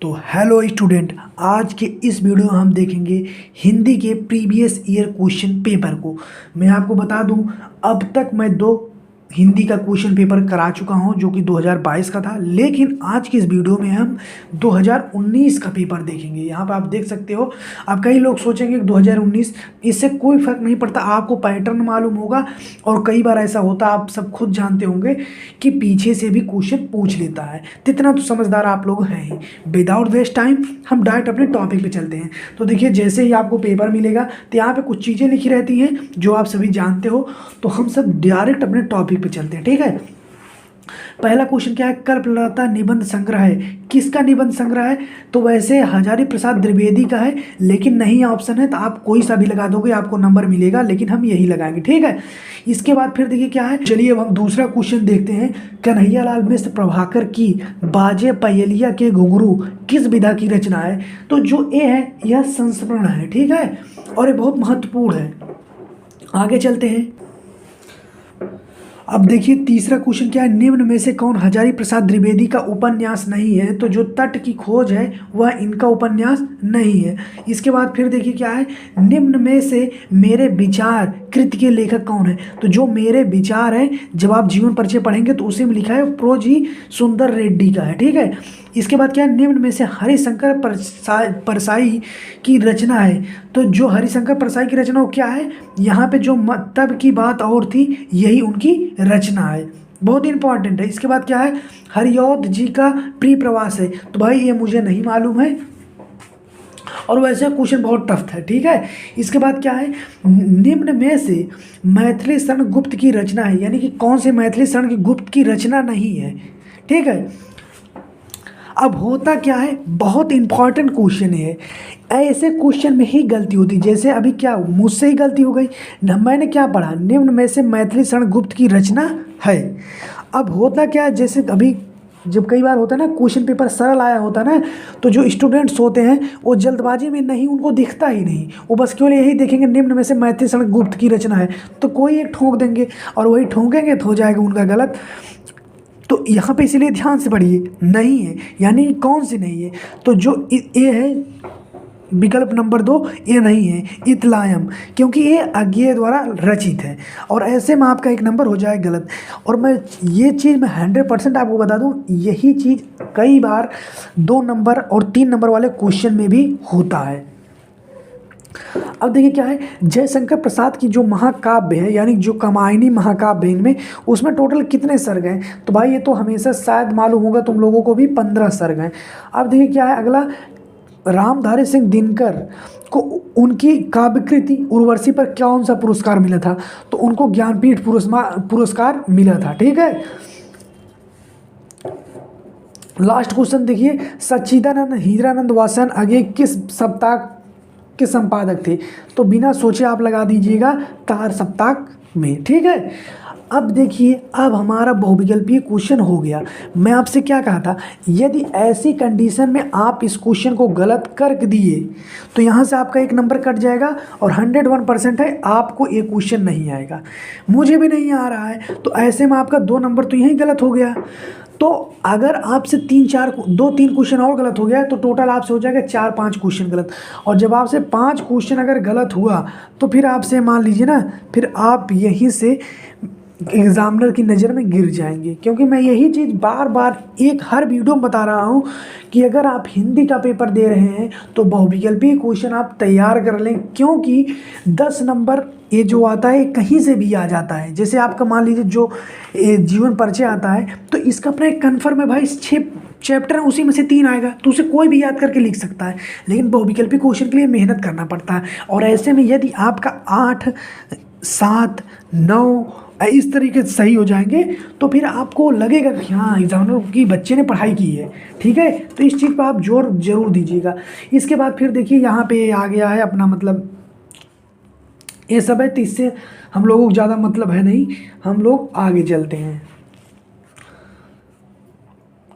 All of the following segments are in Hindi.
तो हेलो स्टूडेंट, आज के इस वीडियो में हम देखेंगे हिंदी के प्रीवियस ईयर क्वेश्चन पेपर को। मैं आपको बता दूं, अब तक मैं दो हिंदी का क्वेश्चन पेपर करा चुका हूं जो कि 2022 का था, लेकिन आज की इस वीडियो में हम 2019 का पेपर देखेंगे। यहाँ पर आप देख सकते हो। अब कई लोग सोचेंगे कि 2019, इससे कोई फर्क नहीं पड़ता, आपको पैटर्न मालूम होगा। और कई बार ऐसा होता, आप सब खुद जानते होंगे कि पीछे से भी क्वेश्चन पूछ लेता है। तो इतना तो समझदार आप लोग हैं ही। विदाउट वेस्ट टाइम हम डायरेक्ट अपने टॉपिक पे चलते हैं। तो देखिए, जैसे ही आपको पेपर मिलेगा तो यहाँ पे कुछ चीज़ें लिखी रहती हैं जो आप सभी जानते हो। तो हम सब डायरेक्ट अपने टॉपिक पे चलते हैं, ठीक है। पहला क्वेश्चन क्या है? कल्पलता निबंध संग्रह है। किसका निबंध संग्रह है? तो वैसे हजारी प्रसाद द्विवेदी का है, लेकिन नहीं ऑप्शन है तो आप कोई सा भी लगा दोगे, आपको नंबर मिलेगा, लेकिन हम यही लगाएंगे, ठीक है। इसके बाद फिर देखिए क्या है। चलिए अब हम दूसरा क्वेश्चन देखते हैं। कन्हैयालाल मिश्र प्रभाकर की बाजे पयलिया के घुंघरू किस विधा की रचना है? तो जो ए है यह संस्मरण है, ठीक है, और ये बहुत महत्वपूर्ण है। आगे चलते हैं। अब देखिए तीसरा क्वेश्चन क्या है? निम्न में से कौन हजारी प्रसाद द्विवेदी का उपन्यास नहीं है? तो जो तट की खोज है वह इनका उपन्यास नहीं है। इसके बाद फिर देखिए क्या है। निम्न में से मेरे विचार कृति के लेखक कौन है? तो जो मेरे विचार है, जब आप जीवन परिचय पढ़ेंगे तो उसी में लिखा है प्रोजी सुंदर रेड्डी का है, ठीक है। इसके बाद क्या है? निम्न में से हरिशंकर परसाई की रचना है। तो जो हरिशंकर परसाई की रचना वो क्या है? यहाँ पे जो तब की बात और थी, यही उनकी रचना है, बहुत इंपॉर्टेंट है। इसके बाद क्या है? हरिऔध जी का प्रिय प्रवास है। तो भाई ये मुझे नहीं मालूम है, और वैसे क्वेश्चन बहुत टफ है, ठीक है। इसके बाद क्या है? निम्न में से मैथिली शरण गुप्त की रचना है, यानी कि कौन से मैथिली शरण गुप्त की रचना नहीं है, ठीक है। अब होता क्या है, बहुत इंपॉर्टेंट क्वेश्चन है। ऐसे क्वेश्चन में ही गलती होती, जैसे अभी क्या मुझसे ही गलती हो गई न, मैंने क्या पढ़ा? निम्न में से मैथिली शरण गुप्त की रचना है। अब होता क्या है, जैसे अभी जब कई बार होता है ना, क्वेश्चन पेपर सरल आया होता है ना, तो जो स्टूडेंट्स होते हैं वो जल्दबाजी में नहीं, उनको दिखता ही नहीं, वो बस केवल यही देखेंगे निम्न में से मैथिली शरण गुप्त की रचना है, तो कोई एक ठोक देंगे, और वही ठोकेंगे तो हो जाएगा उनका गलत। तो यहाँ पे इसीलिए ध्यान से पढ़िए, नहीं है यानी कौन सी नहीं है? तो जो ए है, विकल्प नंबर 2 ये नहीं है, इतलायम, क्योंकि ये अज्ञेय द्वारा रचित है, और ऐसे में आपका एक नंबर हो जाए गलत। और मैं ये चीज़ मैं 100% आपको बता दूं, यही चीज़ कई बार 2 नंबर और 3 नंबर वाले क्वेश्चन में भी होता है। अब देखिए क्या है, जयशंकर प्रसाद की जो महाकाव्य है, यानी जो कामायनी महाकाव्य है, इनमें उसमें टोटल कितने सर्ग हैं? तो भाई ये तो हमेशा शायद मालूम होगा तुम लोगों को भी, 15 सर्ग हैं। अब देखिए क्या है अगला, रामधारी सिंह दिनकर को उनकी काव्यकृति उर्वशी पर कौन सा पुरस्कार मिला था? तो उनको ज्ञानपीठ पुरस्कार मिला था, ठीक है। लास्ट क्वेश्चन देखिए, सच्चिदानंद हीरानंद वासन आगे किस सप्ताह के संपादक थे? तो बिना सोचे आप लगा दीजिएगा तार सप्ताह में, ठीक है। अब देखिए, अब हमारा बहुविकल्पीय क्वेश्चन हो गया। मैं आपसे क्या कहा था, यदि ऐसी कंडीशन में आप इस क्वेश्चन को गलत कर दिए तो यहाँ से आपका एक नंबर कट जाएगा, और 101% है आपको ये क्वेश्चन नहीं आएगा। मुझे भी नहीं आ रहा है, तो ऐसे में आपका 2 नंबर तो यहीं गलत हो गया। तो अगर आपसे 2-3 क्वेश्चन और गलत हो गया तो टोटल आपसे हो जाएगा 4-5 क्वेश्चन गलत। और जब आपसे 5 क्वेश्चन अगर गलत हुआ तो फिर आपसे मान लीजिए ना, फिर आप यहीं से एग्जामिनर की नज़र में गिर जाएंगे। क्योंकि मैं यही चीज़ बार बार एक हर वीडियो में बता रहा हूँ कि अगर आप हिंदी का पेपर दे रहे हैं तो बहुविकल्पीय क्वेश्चन आप तैयार कर लें, क्योंकि 10 नंबर ये जो आता है कहीं से भी आ जाता है। जैसे आपका मान लीजिए जो जीवन परिचय आता है, तो इसका अपना एक कन्फर्म है भाई, 6 चैप्टर है, उसी में से 3 आएगा, तो उसे कोई भी याद करके लिख सकता है। लेकिन बहुविकल्पी क्वेश्चन के लिए मेहनत करना पड़ता है, और ऐसे में यदि आपका 8, 7, 9 इस तरीके से सही हो जाएंगे तो फिर आपको लगेगा कि हाँ एग्जामिनर की बच्चे ने पढ़ाई की है, ठीक है। तो इस चीज़ पर आप जोर जरूर दीजिएगा। इसके बाद फिर देखिए यहाँ पे आ गया है अपना, मतलब ये सब है, तो इससे हम लोगों को ज़्यादा मतलब है नहीं, हम लोग आगे चलते हैं।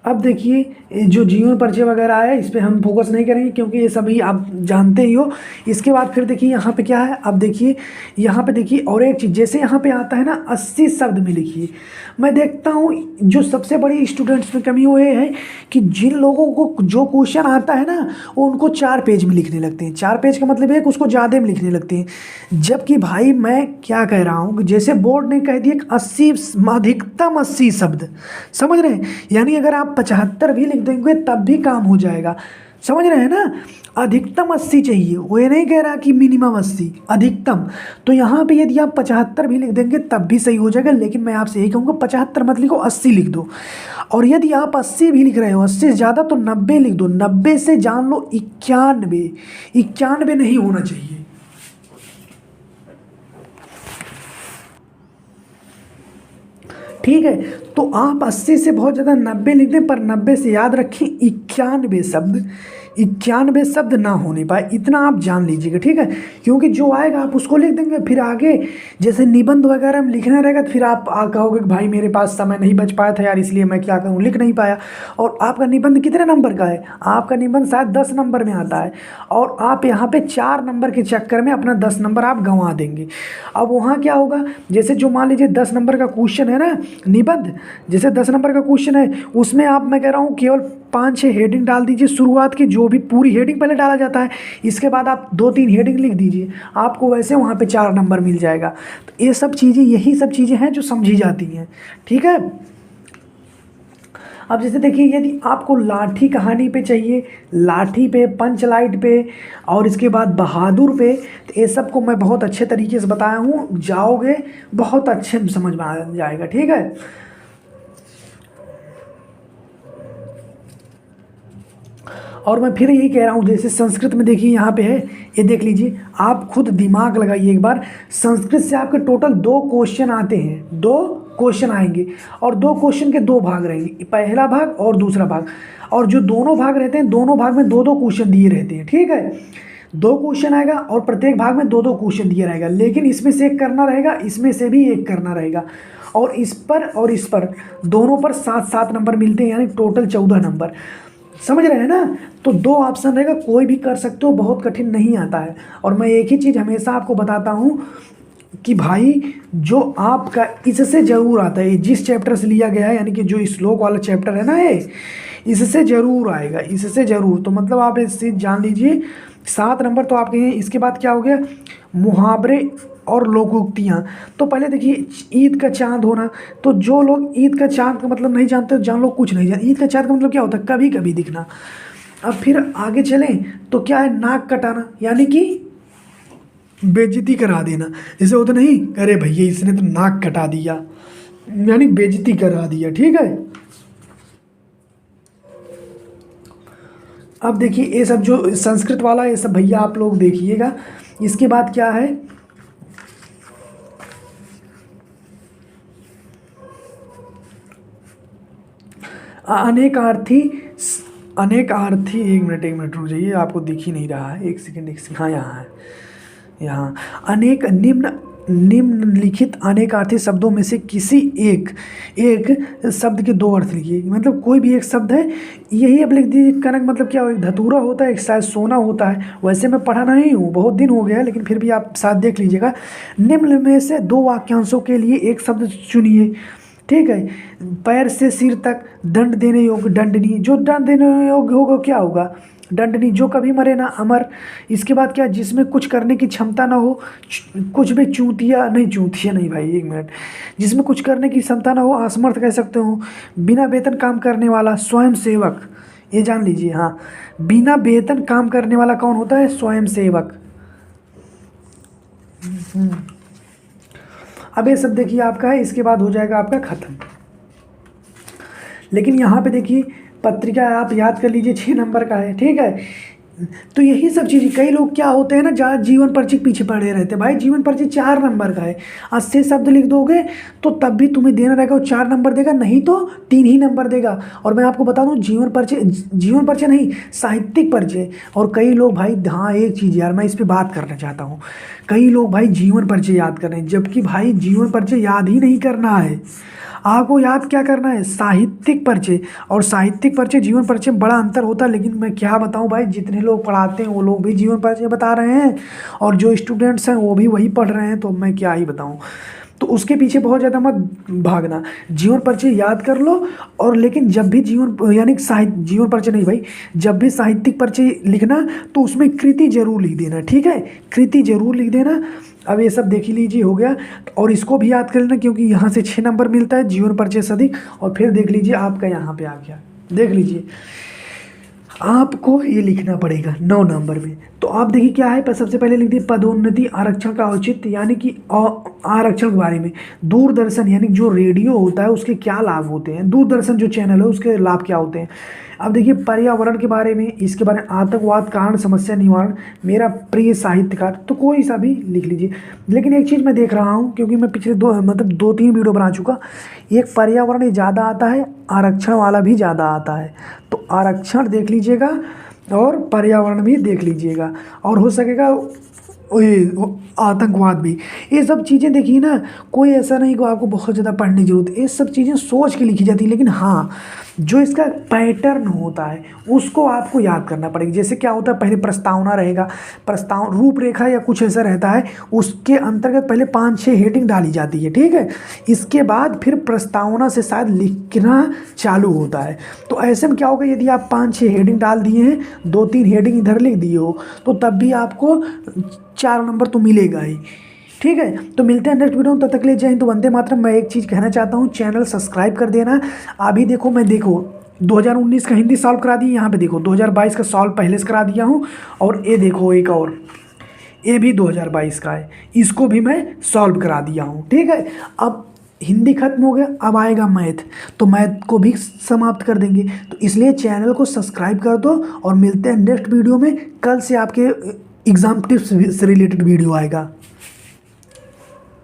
अब देखिए ये जो जीवन परिचय वगैरह है इस पे हम फोकस नहीं करेंगे क्योंकि ये सभी आप जानते ही हो। इसके बाद फिर देखिए यहाँ पे क्या है, अब देखिए यहाँ पे देखिए और एक चीज़, जैसे यहाँ पे आता है ना 80 शब्द में लिखिए। मैं देखता हूँ जो सबसे बड़ी स्टूडेंट्स में कमी वो ये है कि जिन लोगों को जो क्वेश्चन आता है ना वो उनको 4 पेज में लिखने लगते हैं। 4 पेज का मतलब है कि उसको ज़्यादा में लिखने लगते हैं। जबकि भाई मैं क्या कह रहा हूँ, जैसे बोर्ड ने कह दिया कि 80 अधिकतम 80 शब्द, समझ रहे हैं, यानी अगर आप 75 भी लिख देंगे तब भी काम हो जाएगा। समझ रहे हैं ना, अधिकतम 80 चाहिए, वो ये नहीं कह रहा कि मिनिमम 80, अधिकतम। तो यहाँ पे यदि आप 75 भी लिख देंगे तब भी सही हो जाएगा, लेकिन मैं आपसे यही कहूँगा 75 मत लिखो, 80 लिख दो। और यदि आप 80 भी लिख रहे हो, 80 से ज़्यादा तो 90 लिख दो। 90 से जान लो 91, 91 नहीं होना चाहिए। ठीक है, तो आप 80 से बहुत ज़्यादा 90 लिख दें, पर 90 से याद रखें 91 शब्द, 91 शब्द ना होने पाए, इतना आप जान लीजिएगा। ठीक है, क्योंकि जो आएगा आप उसको लिख देंगे, फिर आगे जैसे निबंध वगैरह में लिखना रहेगा तो फिर आप कहोगे कि भाई मेरे पास समय नहीं बच पाया था यार, इसलिए मैं क्या करूँ, लिख नहीं पाया। और आपका निबंध कितने नंबर का है, आपका निबंध शायद 10 नंबर में आता है, और आप यहाँ पे 4 नंबर के चक्कर में अपना 10 नंबर आप गंवा देंगे। अब वहाँ क्या होगा, जैसे जो मान लीजिए 10 नंबर का क्वेश्चन है ना निबंध, जैसे 10 नंबर का क्वेश्चन है उसमें आप, मैं कह रहा हूँ केवल 5-6 हेडिंग डाल दीजिए शुरुआत की, जो भी पूरी हेडिंग पहले डाला जाता है, इसके बाद आप 2-3 हेडिंग लिख दीजिए, आपको वैसे वहाँ पे 4 नंबर मिल जाएगा। तो ये सब चीज़ें, यही सब चीज़ें हैं जो समझी जाती हैं। ठीक है, अब जैसे देखिए यदि आपको लाठी कहानी पे चाहिए, लाठी पे, पंचलाइट पे, और इसके बाद बहादुर पे, तो ये सब को मैं बहुत अच्छे तरीके से बताया हूँ, जाओगे बहुत अच्छे में समझ में आ जाएगा। ठीक है, और मैं फिर यही कह रहा हूँ, जैसे संस्कृत में देखिए यहाँ पे है, ये देख लीजिए, आप खुद दिमाग लगाइए एक बार। संस्कृत से आपके टोटल 2 क्वेश्चन आते हैं, 2 क्वेश्चन आएंगे, और 2 क्वेश्चन के 2 भाग रहेंगे, पहला भाग और दूसरा भाग। और जो दोनों भाग रहते हैं, दोनों भाग में 2-2 क्वेश्चन दिए रहते हैं। ठीक है, 2 क्वेश्चन आएगा और प्रत्येक भाग में 2-2 क्वेश्चन दिया रहेगा, लेकिन इसमें से एक करना रहेगा, इसमें से भी एक करना रहेगा, और इस पर दोनों पर 7-7 नंबर मिलते हैं, यानी टोटल 14 नंबर। समझ रहे हैं ना, तो 2 ऑप्शन रहेगा, कोई भी कर सकते हो, बहुत कठिन नहीं आता है। और मैं एक ही चीज़ हमेशा आपको बताता हूँ कि भाई जो आपका इससे ज़रूर आता है, जिस चैप्टर से लिया गया है, यानी कि जो श्लोक वाला चैप्टर है ना, ये इससे ज़रूर आएगा, इससे ज़रूर। तो मतलब आप इस चीज़ जान लीजिए, 7 नंबर तो आपके हैं। इसके बाद क्या हो गया, मुहावरे और लोकोक्तियाँ। तो पहले देखिए ईद का चाँद होना, तो जो लोग ईद का चाँद का मतलब नहीं जानते, जान लो कुछ नहीं जानते। ईद का चाँद का मतलब क्या होता है, कभी कभी दिखना। अब फिर आगे चलें तो क्या है, नाक कटाना, यानी कि बेइज्जती करा देना। जैसे होता नहीं, अरे भैया इसने तो नाक कटा दिया, यानी बेइज्जती करा दिया। ठीक है, अब देखिए ये सब जो संस्कृत वाला, ये सब भैया आप लोग देखिएगा। इसके बाद क्या है, अनेकार्थी, एक मिनट रुक जाइए, आपको दिख ही नहीं रहा है, एक सेकंड। हाँ यहाँ है, यहाँ अनेक निम्नलिखित अनेकार्थी शब्दों में से किसी एक शब्द के 2 अर्थ लिखिए। मतलब कोई भी एक शब्द है, यही अब लिख दीजिए। कनक मतलब क्या हो, एक धतूरा होता है, एक शायद सोना होता है। वैसे मैं पढ़ा नहीं हूँ, बहुत दिन हो गया है, लेकिन फिर भी आप साथ देख लीजिएगा। निम्न में से 2 वाक्यांशों के लिए एक शब्द चुनिए। ठीक है, पैर से सिर तक दंड देने योग्य दंडनी, जो दंड देने योग्य होगा क्या होगा, दंडनी। जो कभी मरे ना अमर। इसके बाद क्या, जिसमें कुछ करने की क्षमता ना हो, कुछ भी चूतिया नहीं भाई, एक मिनट, जिसमें कुछ करने की क्षमता ना हो, असमर्थ कह सकते हो। बिना वेतन काम करने वाला, स्वयं सेवक, ये जान लीजिए। हाँ, बिना वेतन काम करने वाला कौन होता है, स्वयं सेवक। अब ये सब देखिए आपका है, इसके बाद हो जाएगा आपका खत्म। लेकिन यहाँ पे देखिए पत्रिका आप याद कर लीजिए 6 नंबर का है। ठीक है, तो यही सब चीज़ें, कई लोग क्या होते हैं ना, जहाँ जीवन परिचय के पीछे पड़े रहते हैं। भाई जीवन परिचय 4 नंबर का है, 80 शब्द लिख दोगे तो तब भी तुम्हें देना रहेगा, वो 4 नंबर देगा, नहीं तो 3 ही नंबर देगा। और मैं आपको बता दूं, जीवन परिचय नहीं, साहित्यिक परिचय। और कई लोग भाई, हाँ एक चीज़ यार मैं इस पर बात करना चाहता हूँ, कई लोग भाई जीवन परिचय याद कर रहे हैं, जबकि भाई जीवन परिचय याद ही नहीं करना है, आपको याद क्या करना है, साहित्यिक परिचय। और साहित्यिक परिचय जीवन परिचय में बड़ा अंतर होता है, लेकिन मैं क्या बताऊं भाई, जितने लोग पढ़ाते हैं वो लोग भी जीवन परिचय बता रहे हैं और जो स्टूडेंट्स हैं वो भी वही पढ़ रहे हैं, तो मैं क्या ही बताऊं। तो उसके पीछे बहुत ज़्यादा मत भागना, जीवन परिचय याद कर लो। और लेकिन जब भी जीवन यानी साहित्य जीवन परिचय नहीं भाई, जब भी साहित्यिक परिचय लिखना तो उसमें कृति जरूर लिख देना, ठीक है, कृति जरूर लिख देना। अब ये सब देख ही लीजिए, हो गया। और इसको भी याद कर लेना क्योंकि यहाँ से 6 नंबर मिलता है जीवन परिचय से अधिक। और फिर देख लीजिए आपका यहाँ पे आ गया, देख लीजिए आपको ये लिखना पड़ेगा 9 नंबर में। तो आप देखिए क्या है, पर सबसे पहले लिख दिए पदोन्नति आरक्षण का औचित्य, यानी कि आरक्षण के बारे में। दूरदर्शन यानी जो रेडियो होता है उसके क्या लाभ होते हैं, दूरदर्शन जो चैनल है उसके लाभ क्या होते हैं। अब देखिए पर्यावरण के बारे में, इसके बारे में, आतंकवाद कारण समस्या निवारण, मेरा प्रिय साहित्यकार, तो कोई सा भी लिख लीजिए। लेकिन एक चीज़ मैं देख रहा हूँ, क्योंकि मैं पिछले 2-3 वीडियो बना चुका, एक पर्यावरण ज़्यादा आता है, आरक्षण वाला भी ज़्यादा आता है। तो आरक्षण देख लीजिएगा और पर्यावरण भी देख लीजिएगा, और हो सकेगा आतंकवाद भी। ये सब चीज़ें देखिए ना, कोई ऐसा नहीं कि आपको बहुत ज़्यादा पढ़ने की जरूरत है, ये सब चीज़ें सोच के लिखी जाती है। लेकिन हाँ, जो इसका पैटर्न होता है उसको आपको याद करना पड़ेगा। जैसे क्या होता है, पहले प्रस्तावना रहेगा, प्रस्ताव रूपरेखा या कुछ ऐसा रहता है, उसके अंतर्गत पहले 5-6 हेडिंग डाली जाती है, ठीक है। इसके बाद फिर प्रस्तावना से शायद लिखना चालू होता है। तो ऐसे में क्या होगा, यदि आप 5-6 हेडिंग डाल दिए हैं, 2-3 हेडिंग इधर लिख दिए हो, तो तब भी आपको 4 नंबर तो मिलेगा ही, ठीक है। तो मिलते हैं नेक्स्ट वीडियो में, तब तक ले जाएं तो वंदे मातरम। मैं एक चीज़ कहना चाहता हूँ, चैनल सब्सक्राइब कर देना। अभी देखो, मैं देखो 2019 का हिंदी सॉल्व करा दिया, यहाँ पे देखो 2022 का सॉल्व पहले से करा दिया हूँ। और ये देखो एक और, ये भी 2022 का है, इसको भी मैं सॉल्व करा दिया हूँ, ठीक है। अब हिंदी खत्म हो गया, अब आएगा मैथ, तो मैथ को भी समाप्त कर देंगे। तो इसलिए चैनल को सब्सक्राइब कर दो, और मिलते हैं नेक्स्ट वीडियो में। कल से आपके एग्ज़ाम टिप्स से रिलेटेड वीडियो आएगा।